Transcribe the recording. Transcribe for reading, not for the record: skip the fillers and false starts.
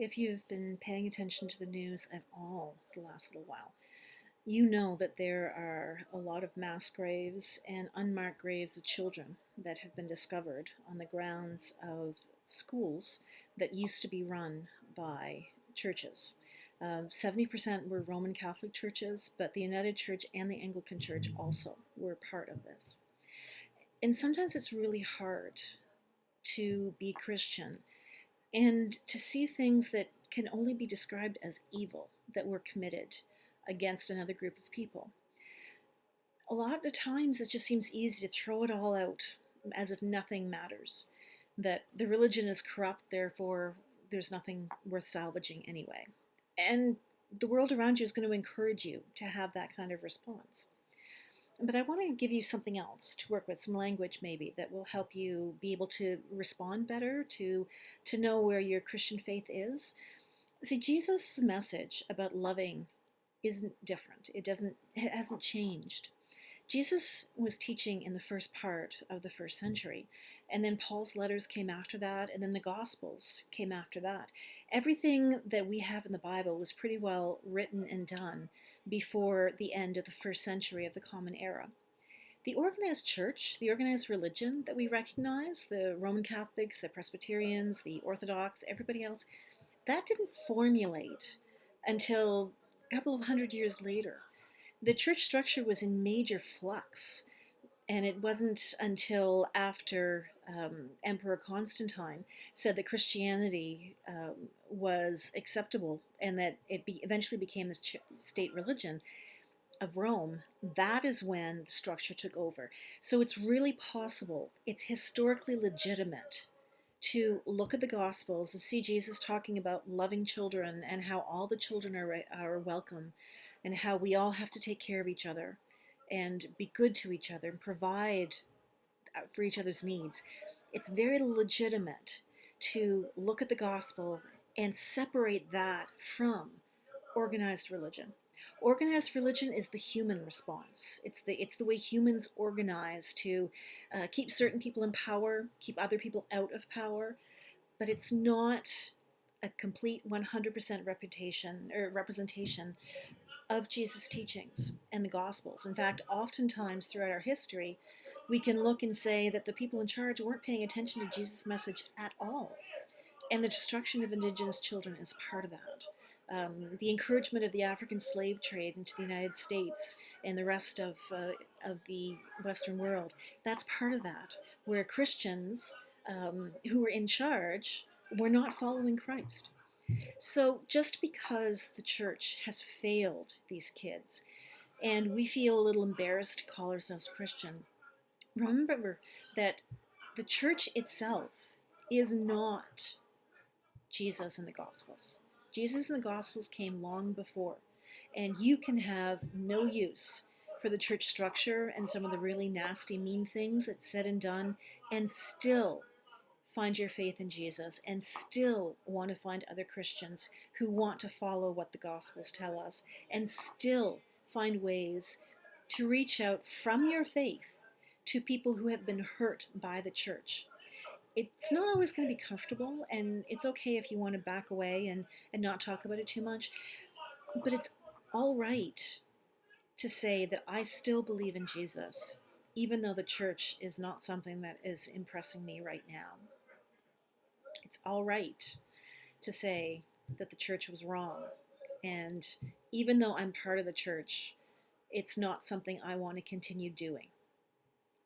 If you've been paying attention to the news at all the last little while, you know that there are a lot of mass graves and unmarked graves of children that have been discovered on the grounds of schools that used to be run by churches. 70% were Roman Catholic churches, but the United Church and the Anglican Church also were part of this. And sometimes it's really hard to be Christian and to see things that can only be described as evil that were committed against another group of people. A lot of times it just seems easy to throw it all out as if nothing matters, that the religion is corrupt, therefore there's nothing worth salvaging anyway. And the world around you is going to encourage you to have that kind of response. But I want to give you something else to work with, some language maybe that will help you be able to respond better, to know where your Christian faith is. See, Jesus' message about loving isn't different. It hasn't changed. Jesus was teaching in the first part of the first century, and then Paul's letters came after that, and then the Gospels came after that. Everything that we have in the Bible was pretty well written and done before the end of the first century of the Common Era. The organized church, the organized religion that we recognize, the Roman Catholics, the Presbyterians, the Orthodox, everybody else, that didn't formulate until a couple of hundred years later. The church structure was in major flux, and it wasn't until after Emperor Constantine said that Christianity was acceptable and that it eventually became the state religion of Rome, that is when the structure took over. So it's really possible, it's historically legitimate to look at the Gospels and see Jesus talking about loving children and how all the children are welcome and how we all have to take care of each other and be good to each other and provide for each other's needs. It's very legitimate to look at the gospel and separate that from organized religion. Organized religion is the human response. It's the way humans organize to keep certain people in power, keep other people out of power, but it's not a complete 100% representation of Jesus' teachings and the Gospels. In fact, oftentimes throughout our history, we can look and say that the people in charge weren't paying attention to Jesus' message at all. And the destruction of Indigenous children is part of that. The encouragement of the African slave trade into the United States and the rest of the Western world, that's part of that, where Christians who were in charge were not following Christ. So just because the church has failed these kids and we feel a little embarrassed to call ourselves Christian, remember that the church itself is not Jesus and the Gospels. Jesus and the Gospels came long before, and you can have no use for the church structure and some of the really nasty, mean things that's said and done, and still find your faith in Jesus and still want to find other Christians who want to follow what the Gospels tell us and still find ways to reach out from your faith to people who have been hurt by the church. It's not always going to be comfortable, and it's okay if you want to back away and not talk about it too much, but it's all right to say that I still believe in Jesus, even though the church is not something that is impressing me right now. It's all right to say that the church was wrong. And even though I'm part of the church, it's not something I want to continue doing.